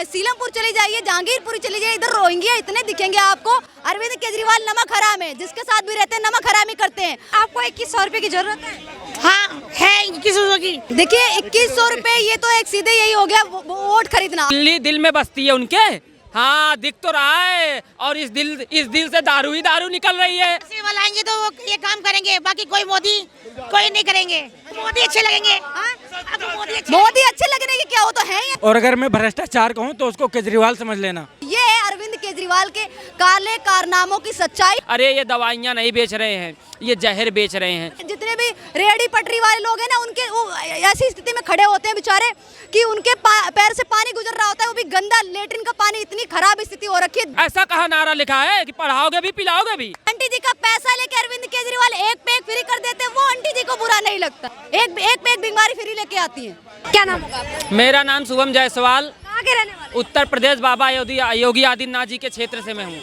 है, सीलमपुर चले जाइए, जहांगीरपुर चले जाइए, इधर रोहिंग्या इतने दिखेंगे आपको। अरविंद केजरीवाल नमक हराम है, जिसके साथ भी रहते हैं नमक हरामी करते हैं। आपको 2100 रुपए की जरूरत है? हाँ है 2100 की। देखिए 2100 रुपए, ये तो एक सीधे यही हो गया वोट खरीदना। दिल्ली दिल में बसती है उनके, हाँ दिख तो रहा है। और इस दिल से दारू ही दारू निकल रही है। पैसे वाला आएंगे तो वो ये काम करेंगे, बाकी कोई मोदी कोई नहीं करेंगे। मोदी अच्छे लगेंगे, अब मोदी अच्छे लगने की क्या, वो तो है ही। और अगर मैं भ्रष्टाचार कहूँ तो उसको केजरीवाल समझ लेना। ये है अरविंद केजरीवाल के काले कारनामों की सच्चाई। अरे ये दवाइयाँ नहीं बेच रहे हैं, ये जहर बेच रहे हैं। जितने भी रेहड़ी पटरी वाले लोग हैं ना, उनके वो ऐसी स्थिति में खड़े होते हैं बेचारे कि उनके पैर से पानी गुजर रहा होता है, वो भी गंदा लेटरिन का पानी। इतनी खराब स्थिति हो रखी है। ऐसा कहाँ नारा लिखा है कि पढ़ाओगे भी पिलाओगे भी। आंटी जी का पैसा लेके अरविंद केजरीवाल एक पे एक फ्री कर देते हैं, वो आंटी जी को बुरा नहीं लगता। एक पे एक बीमारी फ्री लेके आती है। क्या नाम होगा आपका? मेरा नाम शुभम जायसवाल, कहाँ के रहने वाले? उत्तर प्रदेश, बाबा योगी आदित्यनाथ जी के क्षेत्र से मैं हूँ।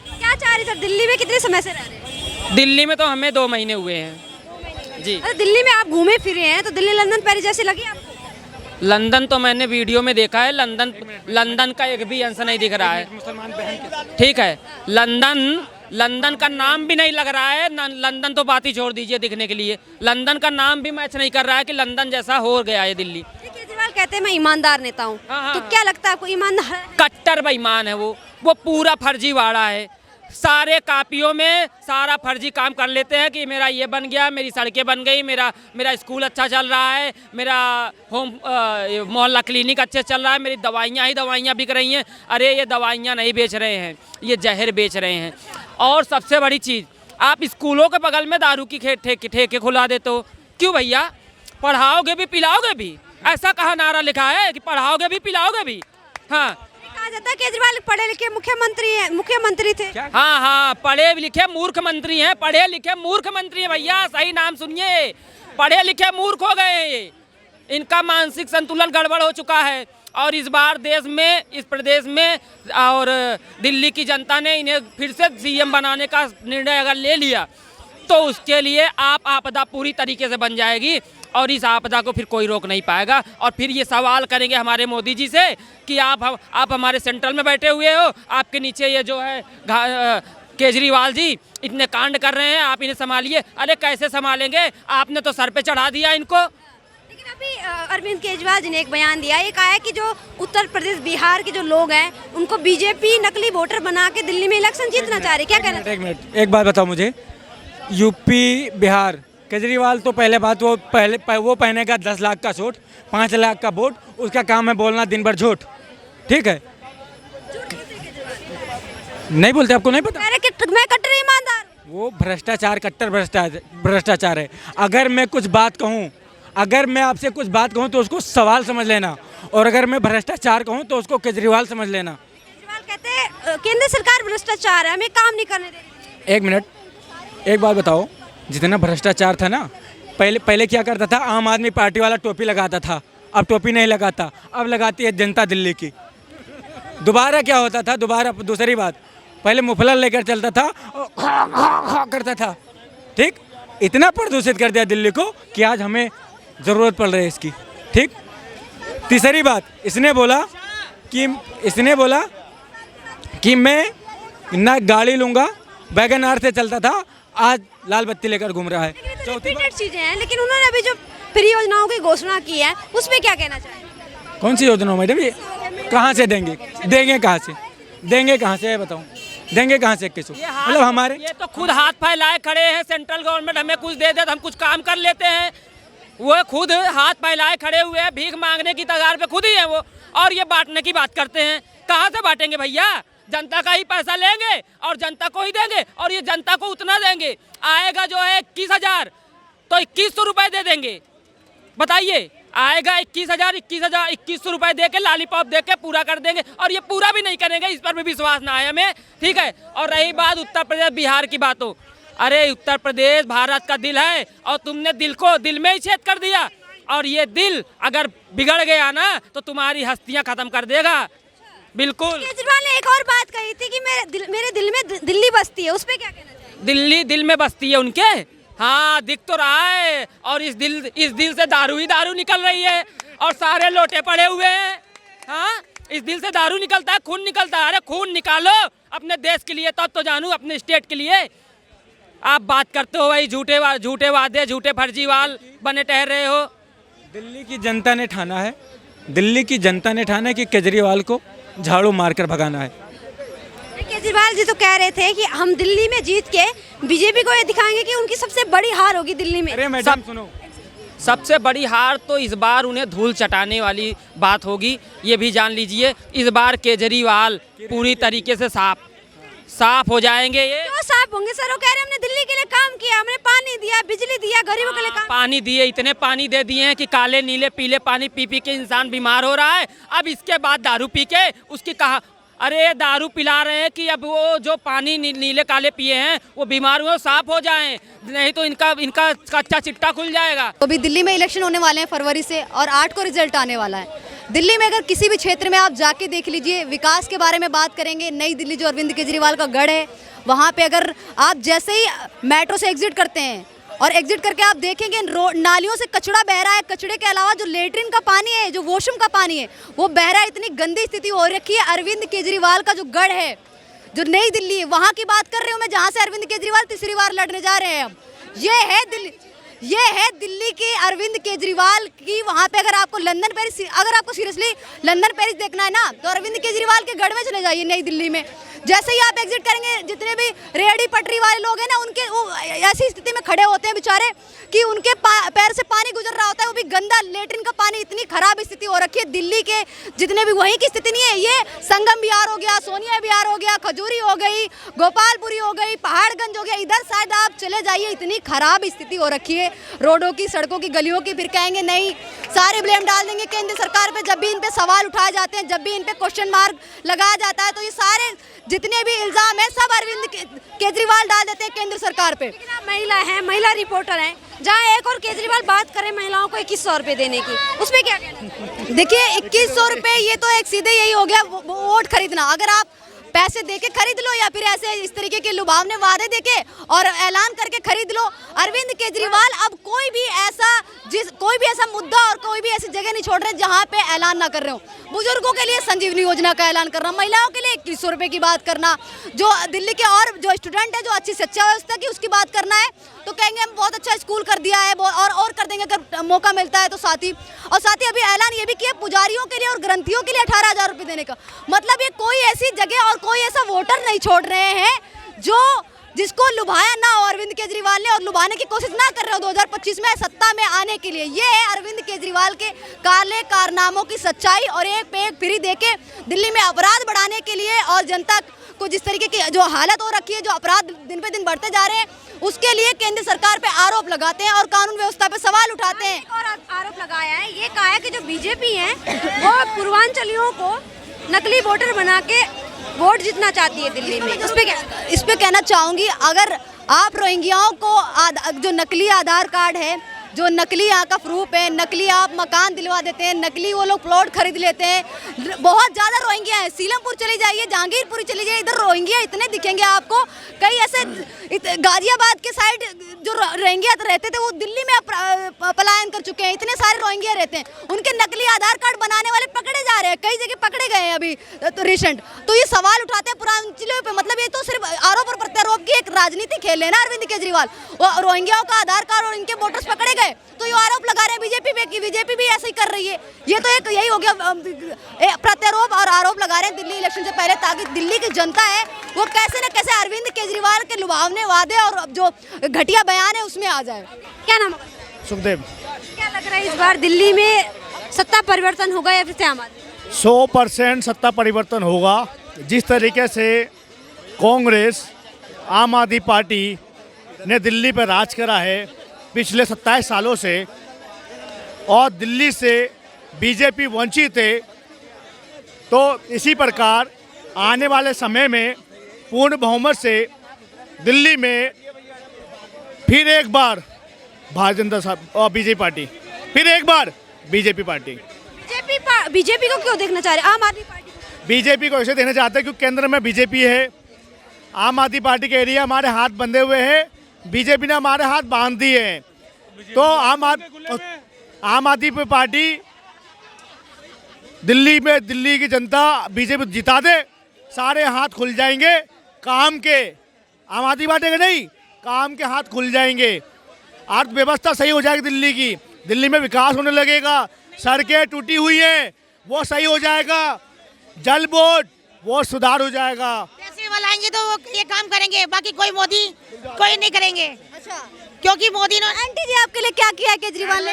क्या चाह रही सर? दिल्ली में कितने समय से रह रहे हैं? दिल्ली में तो हमें 2 महीने हुए हैं जी। अरे दिल्ली में आप घूमे फिरे हैं तो दिल्ली लंदन पेरिस जैसे लगी आपको? लंदन तो मैंने वीडियो में देखा है, लंदन का एक भी अंश नहीं दिख रहा है। ठीक है, लंदन का नाम भी नहीं लग रहा है। लंदन तो बात ही छोड़ दीजिए दिखने के लिए, लंदन का नाम भी मैच नहीं कर रहा है कि लंदन जैसा हो गया है दिल्ली। केजरीवाल कहते हैं मैं ईमानदार नेता हूँ, तो क्या लगता है आपको ईमानदार है? कट्टर बेईमान है वो पूरा फर्जीवाड़ा है। सारे कापियों में सारा फर्जी काम कर लेते हैं कि मेरा ये बन गया, मेरी सड़कें बन गई, मेरा स्कूल अच्छा चल रहा है, मेरा मोहल्ला क्लिनिक अच्छे चल रहा है, मेरी दवाइयाँ बिक रही हैं। अरे ये दवाइयाँ नहीं बेच रहे हैं, ये जहर बेच रहे हैं। और सबसे बड़ी चीज़, आप स्कूलों के बगल में दारू की ठेके खुला देते हो। क्यों भैया? पढ़ाओगे भी पिलाओगे भी, ऐसा कहाँ नारा लिखा है कि पढ़ाओगे भी पिलाओगे भी। हाँ, कहा जाता है केजरीवाल पढ़े लिखे मुख्यमंत्री थे। हाँ, पढ़े लिखे मूर्ख मंत्री हैं, पढ़े लिखे मूर्ख मंत्री हैं भैया, सही नाम सुनिए। पढ़े लिखे मूर्ख हो गए हैं ये, इनका मानसिक संतुलन गड़बड़ हो चुका है। और इस बार देश में, इस प्रदेश में और दिल्ली की जनता ने इन्हें फिर से सीएम बनाने का निर्णय अगर ले लिया तो उसके लिए आपदा पूरी तरीके से बन जाएगी और इस आपदा को फिर कोई रोक नहीं पाएगा। और फिर ये सवाल करेंगे हमारे मोदी जी से कि आप हमारे सेंट्रल में बैठे हुए हो, आपके नीचे ये जो है केजरीवाल जी इतने कांड कर रहे हैं, आप इन्हें संभालिए। अरे कैसे संभालेंगे? आपने तो सर पे चढ़ा दिया इनको। लेकिन अभी अरविंद केजरीवाल जी ने एक बयान दिया, ये कहा है कि जो उत्तर प्रदेश बिहार के जो लोग हैं उनको बीजेपी नकली वोटर बना के दिल्ली में इलेक्शन जीतना चाह रही है। क्या कहना? एक मिनट, एक बात बताओ मुझे, यूपी बिहार केजरीवाल तो पहले बात वो पहनेगा 10 लाख का सूट, 5 लाख का वोट, उसका काम है बोलना दिन भर झूठ। ठीक है, नहीं बोलते, आपको नहीं पता? मैं कट्टर ईमानदार, वो भ्रष्टाचार, कट्टर भ्रष्टाचार है। अगर मैं कुछ बात कहूँ, अगर मैं आपसे कुछ बात कहूँ तो उसको सवाल समझ लेना, और अगर मैं भ्रष्टाचार कहूँ तो उसको केजरीवाल समझ लेना। केजरीवाल कहते हैं केंद्र सरकार भ्रष्टाचार है, हमें काम नहीं करने दे रही। एक मिनट, एक बात बताओ, जितना भ्रष्टाचार था ना, पहले क्या करता था, आम आदमी पार्टी वाला टोपी लगाता था, अब टोपी नहीं लगाता, अब लगाती है जनता दिल्ली की। दोबारा क्या होता था, दोबारा दूसरी बात, पहले मुफलर लेकर चलता था, करता था। ठीक, इतना प्रदूषित कर दिया दिल्ली को कि आज हमें ज़रूरत पड़ रही है इसकी। ठीक, तीसरी बात, इसने बोला कि मैं ना गाड़ी लूँगा, वैगन आर से चलता था, आज लाल बत्ती लेकर घूम रहा है। चौथी चीजें हैं, लेकिन उन्होंने अभी जो फ्री योजनाओं की घोषणा की है उस पर क्या कहना चाहिए? कौन सी योजना मैडम? ये कहाँ से देंगे कहाँ से बताओ, देंगे कहाँ से? किसको? मतलब हमारे ये तो खुद हाथ फैलाए खड़े हैं, सेंट्रल गवर्नमेंट हमें कुछ दे दे तो हम कुछ काम कर लेते हैं। वो खुद हाथ फैलाए खड़े हुए हैं, भीख मांगने की तगार पे खुद ही है वो, और ये बांटने की बात करते हैं। कहाँ से बांटेंगे भैया? जनता का ही पैसा लेंगे और जनता को ही देंगे, और ये जनता को उतना देंगे, आएगा जो है 21,000 तो 2100 रुपये दे देंगे। बताइए, आएगा 21,000 रुपये दे के लॉलीपॉप दे के पूरा कर देंगे, और ये पूरा भी नहीं करेंगे, इस पर भी विश्वास ना है हमें। ठीक है, और रही बात उत्तर प्रदेश बिहार की बातों, अरे उत्तर प्रदेश भारत का दिल है और तुमने दिल को दिल में ही छेद कर दिया, और ये दिल अगर बिगड़ गया ना तो तुम्हारी हस्तियाँ खत्म कर देगा। बिल्कुल। केजरीवाल ने एक और बात कही थी कि मेरे दिल में दिल्ली बसती है, उस पर क्या कहना चाहिए? दिल्ली दिल में बसती है उनके, हाँ दिख तो रहा है। और इस दिल से दारू ही दारू निकल रही है और सारे लोटे पड़े हुए हैं। हाँ, इस दिल से दारू निकलता है, खून निकलता है। अरे खून निकालो अपने देश के लिए, तब तो जानू अपने स्टेट के लिए। आप बात करते हो भाई झूठे वादे, झूठे फर्जीवाल बने ठहर रहे हो। दिल्ली की जनता ने ठाना है, दिल्ली की जनता ने ठाना है कि केजरीवाल को झाड़ू मारकर भगाना है। केजरीवाल जी तो कह रहे थे कि हम दिल्ली में जीत के बीजेपी को ये दिखाएंगे कि उनकी सबसे बड़ी हार होगी दिल्ली में। अरे मैडम सुनो, सबसे बड़ी हार तो इस बार उन्हें धूल चटाने वाली बात होगी, ये भी जान लीजिए। इस बार केजरीवाल पूरी तरीके से साफ हो जाएंगे। ये क्यों साफ होंगे सर? वो कह रहे हैं हमने दिल्ली के लिए काम किया, हमने पानी दिया, बिजली दिया, गरीबों के लिए काम। पानी दिए, इतने पानी दे दिए हैं कि काले नीले पीले पानी पी पी के इंसान बीमार हो रहा है। अब इसके बाद दारू पी के उसकी कहा, अरे दारू पिला रहे हैं कि अब वो जो पानी नीले काले पिए हैं वो बीमार हुए साफ हो जाएं, नहीं तो इनका कच्चा चिट्टा खुल जाएगा। तो अभी दिल्ली में इलेक्शन होने वाले हैं फरवरी से, और 8 को रिजल्ट आने वाला है। दिल्ली में अगर किसी भी क्षेत्र में आप जाके देख लीजिए, विकास के बारे में बात करेंगे, नई दिल्ली जो अरविंद केजरीवाल का गढ़ है, वहाँ पे अगर आप जैसे ही मेट्रो से एग्जिट करते हैं और एग्जिट करके आप देखेंगे नालियों से कचड़ा बह रहा है। कचड़े के अलावा जो लेटरिन का पानी है, जो वॉशरूम का पानी है, वो बह रहा है। इतनी गंदी स्थिति हो रखी है। अरविंद केजरीवाल का जो गढ़ है, जो नई दिल्ली है, वहाँ की बात कर रही हूँ मैं, जहाँ से अरविंद केजरीवाल तीसरी बार लड़ने जा रहे हैं। अब ये है दिल्ली के अरविंद केजरीवाल की। वहाँ पे अगर आपको अगर आपको सीरियसली लंदन पेरिस देखना है ना, तो अरविंद केजरीवाल के गढ़ में चले जाइए नई दिल्ली में। जैसे ही आप एग्जिट करेंगे, जितने भी रेहड़ी पटरी वाले लोग हैं ना, उनके वो ऐसी स्थिति में खड़े होते हैं बेचारे कि उनके पैर से पानी गुजर रहा होता है, वो भी गंदा लेटरिन का पानी। इतनी खराब स्थिति हो रखी है दिल्ली के जितने भी, वहीं की स्थिति नहीं है। ये संगम बिहार हो गया, सोनिया बिहार हो गया, खजूरी हो गई, गोपालपुरी हो गई, पहाड़गंज हो गया, इधर शायद आप चले जाइए, इतनी खराब स्थिति हो रखी है रोडों की, सड़कों की, गलियों की। फिर कहेंगे नहीं, सारे ब्लेम डाल देंगे केंद्र सरकार पे। जब भी इन पे सवाल उठाए जाते हैं, जब भी इन पे क्वेश्चन मार्क लगाया जाता है, तो ये सारे जितने भी इल्जाम है सब अरविंद केजरीवाल डाल देते हैं केंद्र सरकार पे। लेकिन आप महिला हैं, महिला रिपोर्टर हैं, जहाँ एक और केजरीवाल बात करें महिलाओं को 2100 रुपए देने की, उसमें क्या कहना? देखिए 2100 रुपए, ये तो एक सीधे यही हो गया वोट खरीदना। अगर आप पैसे देके खरीद लो या फिर ऐसे इस तरीके के लुभावने वादे देके और ऐलान करके खरीद लो। अरविंद केजरीवाल अब कोई भी ऐसा मुद्दा और कोई भी ऐसी जगह नहीं छोड़ रहे जहां पे ऐलान ना कर रहे हो। बुजुर्गों के लिए संजीवनी योजना का ऐलान करना, महिलाओं के लिए 2100 रुपए की बात करना, जो दिल्ली के और जो स्टूडेंट है, जो अच्छी शिक्षा व्यवस्था की, उसकी बात करना है तो कहेंगे हम बहुत अच्छा स्कूल कर दिया है, और कर देंगे अगर मौका मिलता है तो। साथ ही अभी ऐलान ये भी किया पुजारियों के लिए और ग्रंथियों के लिए 18,000 रुपये देने का। मतलब ये कोई ऐसी जगह और कोई ऐसा वोटर नहीं छोड़ रहे हैं जिसको लुभाया ना हो अरविंद केजरीवाल ने, और लुभाने की कोशिश ना कर रहे हो 2025 में सत्ता में आने के लिए। ये है अरविंद केजरीवाल के काले कारनामों की सच्चाई। और एक पे एक फ्री देके दिल्ली में अपराध बढ़ाने के लिए और जनता को जिस तरीके की जो हालत हो रखी है, जो अपराध दिन पे दिन बढ़ते जा रहे हैं, उसके लिए केंद्र सरकार पे आरोप लगाते हैं और कानून व्यवस्था पे सवाल उठाते हैं। और आरोप लगाया है, ये कहा है कि जो बीजेपी है वो पूर्वांचलियों को नकली वोटर बना के वोट जीतना चाहती है दिल्ली में। इस पे कहना चाहूँगी, अगर आप रोहिंग्याओं को जो नकली आधार कार्ड है, जो नकली यहाँ का प्रूफ है, नकली आप मकान दिलवा देते हैं, नकली वो लोग प्लॉट खरीद लेते हैं। बहुत ज़्यादा रोहिंग्या है। सीलमपुर चली जाइए, जहांगीरपुरी चली जाइए, इधर रोहिंग्या इतने दिखेंगे आपको। कई ऐसे गाजियाबाद के साइड जो रोहिंग्या रहते थे वो दिल्ली में पलायन कर चुके हैं। इतने सारे रोहिंग्या रहते हैं, उनके नकली आधार कार्ड बनाने वाले पकड़े जा रहे हैं, कई जगह पकड़े गए हैं अभी तो रिसेंट। तो ये सवाल उठाते हैं पूर्वांचलियों पे। मतलब ये तो सिर्फ आरोप और प्रत्यारोप की एक राजनीति खेल है ना अरविंद केजरीवाल। रोहिंग्याओं का आधार कार्ड और इनके वोटर्स पकड़े गए तो ये आरोप लगा रहे हैं बीजेपी पे कि बीजेपी भी ऐसे ही कर रही है। ये तो एक यही हो गया, प्रत्यारोप और आरोप लगा रहे हैं दिल्ली इलेक्शन से पहले, ताकि दिल्ली की जनता है वो कैसे न कैसे अरविंद केजरीवाल के लुभावने वादे और जो घटिया बयान है उसमें आ जाए। क्या नाम? सुखदेव। क्या लग रहा है इस बार दिल्ली में सत्ता परिवर्तन होगा या फिर से आम आदमी? 100% सत्ता परिवर्तन होगा। जिस तरीके से कांग्रेस आम आदमी पार्टी ने दिल्ली पर राज करा है पिछले 27 सालों से, और दिल्ली से बीजेपी वंचित है, तो इसी प्रकार आने वाले समय में पूर्ण बहुमत से दिल्ली में फिर एक बार भारतीय जनता और बीजेपी पार्टी, फिर एक बार बीजेपी पार्टी। बीजेपी को क्यों देखना चाह रहे? आम आदमी पार्टी बीजेपी को ऐसे देखना चाहते हैं क्योंकि केंद्र में बीजेपी है। आम आदमी पार्टी के एरिया हमारे हाथ बंधे हुए हैं, बीजेपी ने हमारे हाथ बांध दिए हैं। तो आम आदमी पार्टी दिल्ली में दिल्ली की जनता बीजेपी जिता दे, सारे हाथ खुल जाएंगे काम के, आम आदमी पार्टी के नहीं, काम के हाथ खुल जाएंगे। अर्थव्यवस्था सही हो जाएगी दिल्ली की, दिल्ली में विकास होने लगेगा, सड़कें टूटी हुई हैं वो सही हो जाएगा, जल बोर्ड वो सुधार हो जाएगा। पैसे वाले आएंगे तो वो ये काम करेंगे, बाकी कोई मोदी कोई नहीं करेंगे, अच्छा, क्योंकि मोदी ने आंटी जी आपके लिए क्या किया है केजरीवाल ने?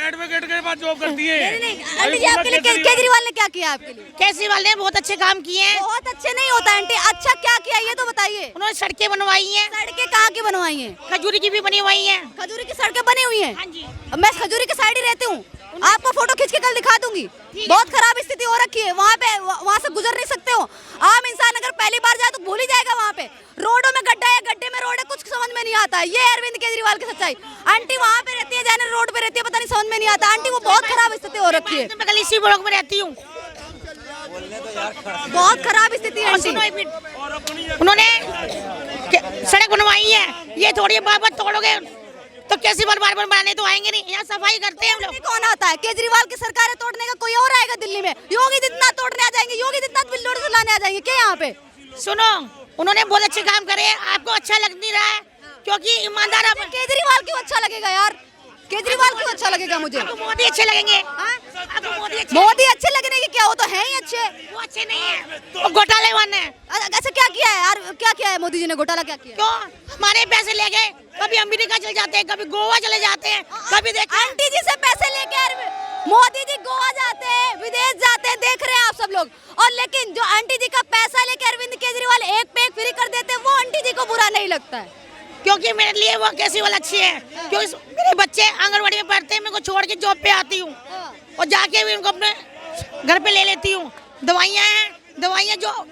एडवोकेट के पास जॉब करती है। नहीं, आंटी जी आपके लिए केजरीवाल ने क्या किया आपके लिए? केजरीवाल ने बहुत अच्छे काम किए हैं। बहुत अच्छे नहीं होता आंटी, अच्छा क्या किया ये तो बताइए। उन्होंने सड़कें बनवाई हैं, सड़कें कहाँ की बनवाई हैं? खजूरी की भी बनी हुई हैं। खजूरी की सड़कें बनी हुई हैं। हाँ जी, मैं खजूरी के साइड ही रहती हूँ, आपको फोटो खींच के कल दिखा दूंगी। बहुत खराब स्थिति हो रखी है वहाँ पे, वहाँ से गुजर नहीं सकते हो। आम इंसान अगर पहली बार जाए तो भूल ही जाएगा। वहाँ पे रोडों में गड्ढा है, गड्ढे में रोड है, कुछ समझ में नहीं आता। ये अरविंद केजरीवाल की सच्चाई। आंटी वहाँ पे रहती है, जाने रोड पे रहती है, पता नहीं समझ में नहीं आता। आंटी वो बहुत खराब स्थिति हो रखी है, मैं कल इसी ब्लॉक में रहती हूँ। बहुत खराब स्थिति है आंटी। उन्होंने सड़क बनवाई है, ये थोड़ी बार बार तोड़ोगे तो कैसी बार बार बनाने तो आएंगे नहीं। यहाँ सफाई करते हैं हम लोग। कौन आता है? केजरीवाल की सरकार है, तोड़ने का कोई और आएगा दिल्ली में? योगी जितना तोड़ने आ जाएंगे, योगी जितना बिल्डोर लाने आ जाएंगे क्या यहाँ पे? सुनो, उन्होंने बहुत अच्छे काम करे, आपको अच्छा लग नहीं रहा है क्योंकि ईमानदार आप। केजरीवाल क्यों अच्छा लगेगा यार? केजरीवाल क्यों अच्छा लगेगा मुझे? आपको मोदी अच्छे लगेंगे। आपको मोदी अच्छे लगने की क्या, वो तो है ही अच्छे। वो अच्छे नहीं है, वो घोटालेबाज है। ऐसा क्या किया है यार? क्या किया है मोदी जी ने? घोटाला क्या किया? क्यों हमारे पैसे ले गए, कभी अमेरिका चले जाते हैं, कभी गोवा चले जाते हैं, कभी देखिए आंटी जी से पैसे लेके मोदी जी गोवा जाते हैं, विदेश जाते हैं, देख रहे हैं आप सब लोग। और लेकिन जो आंटी जी का पैसा लेके अरविंद केजरीवाल एक पे एक फ्री कर देते हैं, वो आंटी जी को बुरा नहीं लगता है। क्योंकि मेरे लिए वो केजरीवाल अच्छी है। क्योंकि मेरे बच्चे आंगनबाड़ी में पढ़ते हैं, मैं को छोड़ के जॉब पे आती हूँ और जाके भी उनको अपने घर पे ले लेती हूँ। दवाइयाँ हैं, दवाइयाँ जो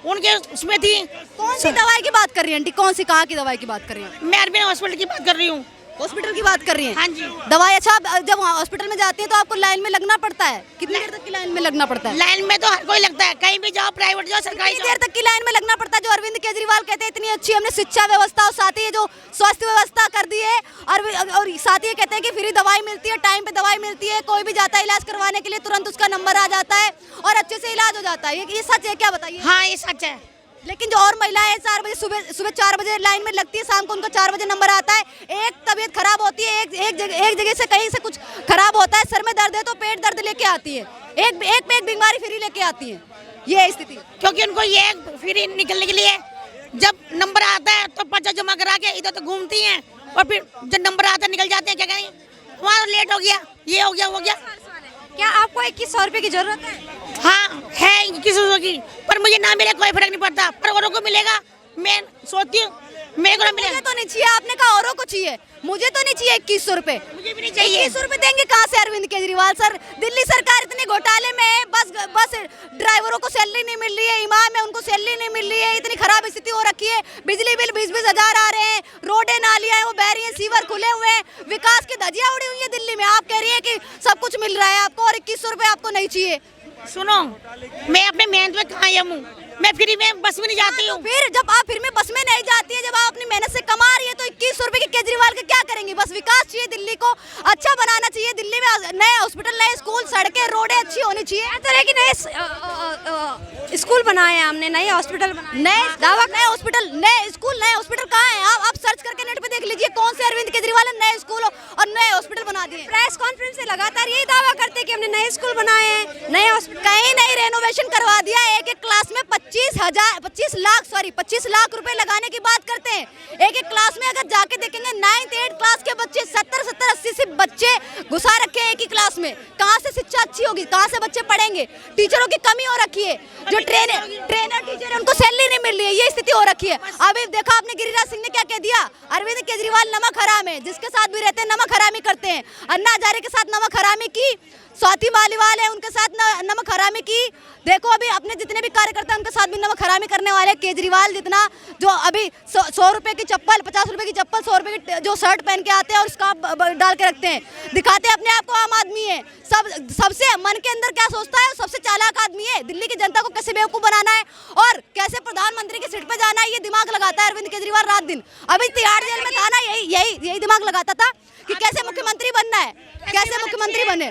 उनके उसमें थी। कौन सी दवाई की बात कर रही है आंटी? कौन सी, कहाँ की दवाई की बात कर रही है? मैं अरविंद हॉस्पिटल की बात कर रही हूँ। हॉस्पिटल की बात कर रही है? हाँ जी। दवाई, अच्छा जब हॉस्पिटल में जाती है तो आपको लाइन में लगना पड़ता है? कितनी देर तक की लाइन में लगना पड़ता है? लाइन में तो हर कोई लगता है, कहीं भी जाओ, प्राइवेट जाओ, सरकारी कितनी देर तक की लाइन में लगना पड़ता है? जो अरविंद केजरीवाल कहते हैं इतनी अच्छी हमने शिक्षा व्यवस्था और साथ ही जो स्वास्थ्य व्यवस्था कर दी है, और साथ ही कहते हैं कि फ्री दवाई मिलती है, टाइम पे दवाई मिलती है, कोई भी जाता है इलाज करवाने के लिए तुरंत उसका नंबर आ जाता है और अच्छे से इलाज हो जाता है। ये सच है क्या, बताइए? हाँ, ये सच है। लेकिन जो और महिलाएं 4 बजे सुबह 4 बजे लाइन में लगती है, शाम को उनका 4 बजे नंबर आता है, एक तबीयत खराब होती है, एक जगह से कहीं से कुछ खराब होता है, सर में दर्द है तो पेट दर्द लेके आती है, एक पे एक बीमारी फ्री लेके आती है। ये स्थिति क्योंकि उनको ये फ्री निकलने के लिए जब नंबर आता है तो पर्चा जमा करा के इधर तो घूमती हैं और फिर जब नंबर आता है निकल जाते हैं। क्या करेंगे, वहाँ लेट हो गया, ये हो गया, वो गया। क्या आपको 2100 रुपए की जरूरत है? हाँ है किसी की, पर मुझे ना मिले कोई फर्क नहीं पड़ता, पर औरों को मिलेगा। मैं सोचती हूँ मेरे को ना मिलेगा। मुझे तो नहीं चाहिए, आपने कहा औरों को चाहिए, मुझे तो नहीं चाहिए 2100 रुपए। मुझे भी नहीं चाहिए। 2100 रुपए देंगे कहाँ से अरविंद केजरीवाल सर? दिल्ली सरकार इतने घोटाले में है, बस ड्राइवरों को सैलरी नहीं मिल रही है, इमाम है उनको सैलरी नहीं मिल रही है, इतनी खराब स्थिति हो रखी है, बिजली बिल 20-20 हजार आ रहे हैं, रोडें नालियां वो बह रही हैं, सीवर खुले हुए हैं, विकास की धज्जियां उड़ी हुई है दिल्ली में। आप कह रही है कि सब कुछ मिल रहा है आपको और 2100 रुपए आपको नहीं चाहिए। सुनो, मैं अपने मेहनत में कायम हूँ, मैं फ्री में बस में नहीं जाती हूँ। फिर जब आप फिर में बस में नहीं जाती है, जब आप अपनी मेहनत से कमा रही है तो 2100 रुपए के केजरीवाल के क्या करेंगी? बस विकास चाहिए, दिल्ली को अच्छा बनाना चाहिए, दिल्ली में नए हॉस्पिटल, नए स्कूल, सड़कें, रोडें अच्छी होनी चाहिए। हर तरह की नए स्कूल बनाए हैं हमने, नए हॉस्पिटल बनाए, नए हॉस्पिटल, नए स्कूल, नए हॉस्पिटल कहाँ है? आप सर्च करके नेट पे देख लीजिए कौन से अरविंद केजरीवाल ने नए स्कूल और नए हॉस्पिटल बना दिए। प्रेस कॉन्फ्रेंस से लगातार यही दावा करते हैं कि हमने नए स्कूल बनाए हैं, नए हॉस्पिटल। कहीं नहीं रेनोवेशन करवा दिया। एक क्लास में 25 लाख रुपए लगाने की बात करते हैं। एक क्लास में अगर जाके देखेंगे 9th 8th क्लास के बच्चे 70-80 बच्चे घुसा रखे हैं एक ही क्लास में। कहाँ से शिक्षा अच्छी होगी? कहाँ से बच्चे पढ़ेंगे? टीचरों की कमी हो रखी है, जो ट्रेनर टीचर है उनको सैलरी नहीं मिल रही है, ये स्थिति हो रखी है। अभी देखा आपने गिरिराज सिंह ने क्या कह दिया? अरविंद केजरीवाल नमक हराम है, जिसके साथ भी रहते हैं नमक हरामी करते हैं। अन्ना हजारे के साथ नमक हरामी की, स्वाति मालीवाल है उनके साथ नमक हरामी की। देखो अभी अपने जितने भी कार्यकर्ता उनके साथ भी नमक हरामी करने वाले। केजरीवाल जितना जो अभी 100 रुपए की चप्पल, 50 रुपए की चप्पल, 100 रुपए की जो शर्ट पहन के आते हैं और स्कार्फ डाल के रखते हैं, दिखाते हैं अपने आप को आम आदमी है। सबसे मन के अंदर क्या सोचता है? सबसे चालाक आदमी है। दिल्ली की जनता को कैसे बेवकूफ बनाना है और कैसे प्रधानमंत्री की सीट पे जाना है, ये दिमाग लगाता है अरविंद केजरीवाल रात दिन। अभी तिहाड़ जेल में था ना, यही दिमाग लगाता था कि कैसे मुख्यमंत्री बनना है, कैसे मुख्यमंत्री बने।